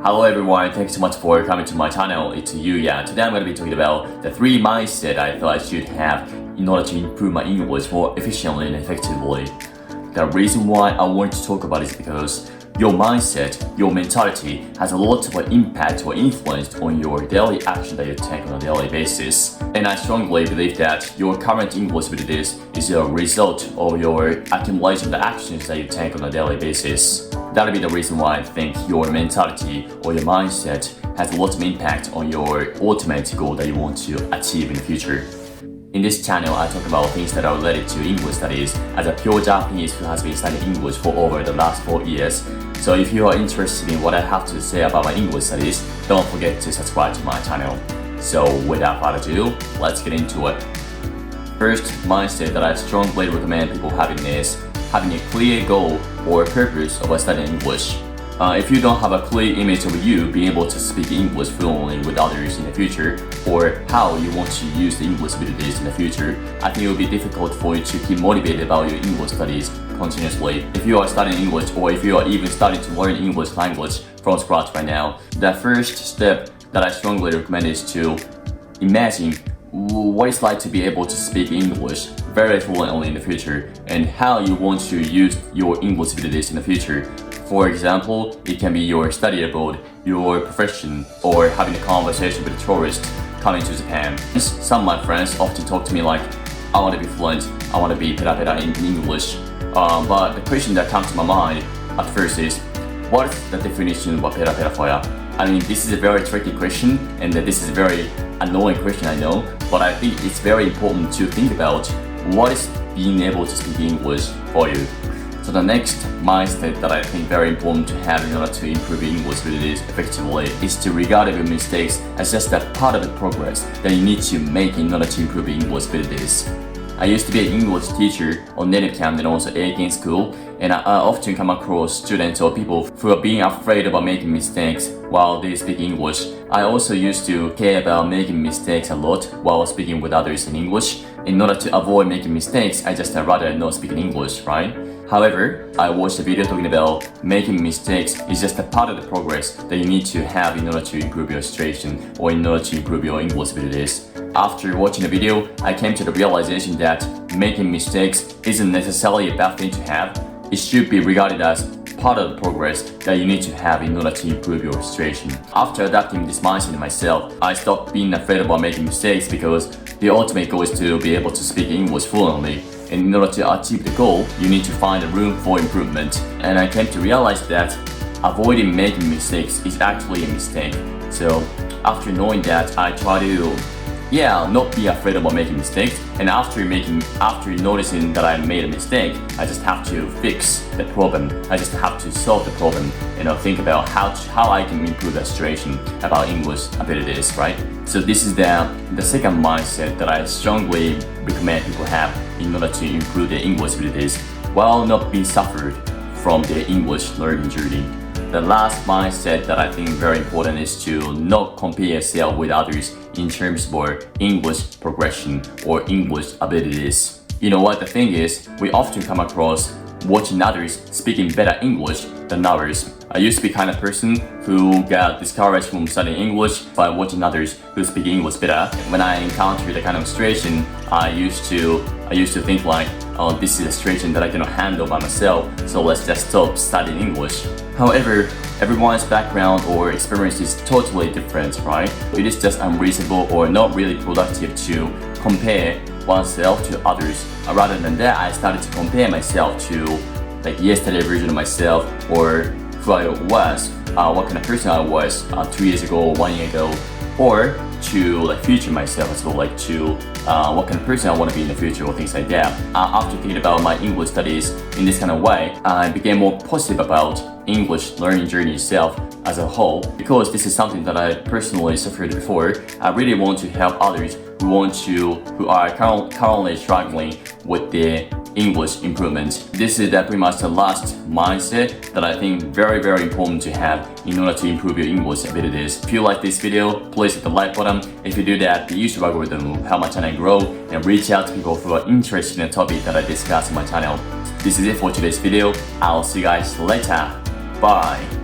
Hello everyone, thanks so much for coming to my channel. It's Yuya. Today I'm going to be talking about the 3 mindset I thought I should have in order to improve my English more efficiently and effectively. The reason why I want to talk about it is because your mindset, your mentality has a lot of impact or influence on your daily action that you take on a daily basis. And I strongly believe that your current English abilities is a result of your accumulation of the actions that you take on a daily basis. That'll be the reason why I think your mentality or your mindset has a lot of impact on your ultimate goal that you want to achieve in the future. In this channel, I talk about things that are related to English studies as a pure Japanese who has been studying English for over the last 4 years. So if you are interested in what I have to say about my English studies, don't forget to subscribe to my channel. So without further ado, let's get into it. First mindset that I strongly recommend people having is having a clear goal or purpose of studying English. If you don't have a clear image of you being able to speak English fluently with others in the future, or how you want to use the English abilities in the future, I think it will be difficult for you to keep motivated about your English studies continuously. If you are studying English, or if you are even starting to learn English language from scratch right now, the first step that I strongly recommend is to imagine what it's like to be able to speak English very fluently in the future, and how you want to use your English abilities in the future. For example, it can be your study abroad, your profession, or having a conversation with a tourist coming to Japan. Some of my friends often talk to me like, I want to be fluent, I want to be pera in English. But the question that comes to my mind at first is, what is the definition of pera for ya? I mean, this is a very tricky question, and this is a very annoying question, I know, but I think it's very important to think about what is being able to speak English for you. So the next mindset that I think very important to have in order to improve English abilities effectively is to regard your mistakes as just a part of the progress that you need to make in order to improve English abilities. I used to be an English teacher on native camp and also Aiken school, and I often come across students or people who are being afraid about making mistakes while they speak English. I also used to care about making mistakes a lot while speaking with others in English. In order to avoid making mistakes, I just rather not speak in English, right? However, I watched a video talking about making mistakes is just a part of the progress that you need to have in order to improve your situation or in order to improve your English abilities. After watching the video, I came to the realization that making mistakes isn't necessarily a bad thing to have. It should be regarded as part of the progress that you need to have in order to improve your situation. After adapting this mindset in myself, I stopped being afraid about making mistakes because the ultimate goal is to be able to speak English fluently. And in order to achieve the goal, you need to find a room for improvement. And I came to realize that avoiding making mistakes is actually a mistake. So after knowing that, I try to not be afraid about making mistakes. And after noticing that I made a mistake, I just have to fix the problem. I just have to solve the problem. Think about how I can improve the situation about English abilities, right? So this is the second mindset that I strongly recommend people have in order to improve their English abilities while not being suffered from their English learning journey. The last mindset that I think is very important is to not compare yourself with others in terms of English progression or English abilities. You know what the thing is, we often come across watching others speaking better English than ours. I used to be kind of person who got discouraged from studying English by watching others who speak English better. When I encountered the kind of situation, I used to think like, oh, this is a situation that I cannot handle by myself, so let's just stop studying English. However, everyone's background or experience is totally different, right? It is just unreasonable or not really productive to compare oneself to others. Rather than that, I started to compare myself to like yesterday version of myself, or who I was, what kind of person I was 2 years ago, 1 year ago, or to like future myself as well, like to what kind of person I want to be in the future or things like that. After thinking about my English studies in this kind of way, I became more positive about English learning journey itself as a whole, because this is something that I personally suffered before. I really want to help others who are currently struggling with their English improvement. This is pretty much the last mindset that I think very important to have in order to improve your English abilities. If you like this video, please hit the like button. If you do that, the YouTube algorithm will help my channel grow and reach out to people who are interested in the topic that I discuss on my channel. This is it for today's video. I'll see you guys later. Bye.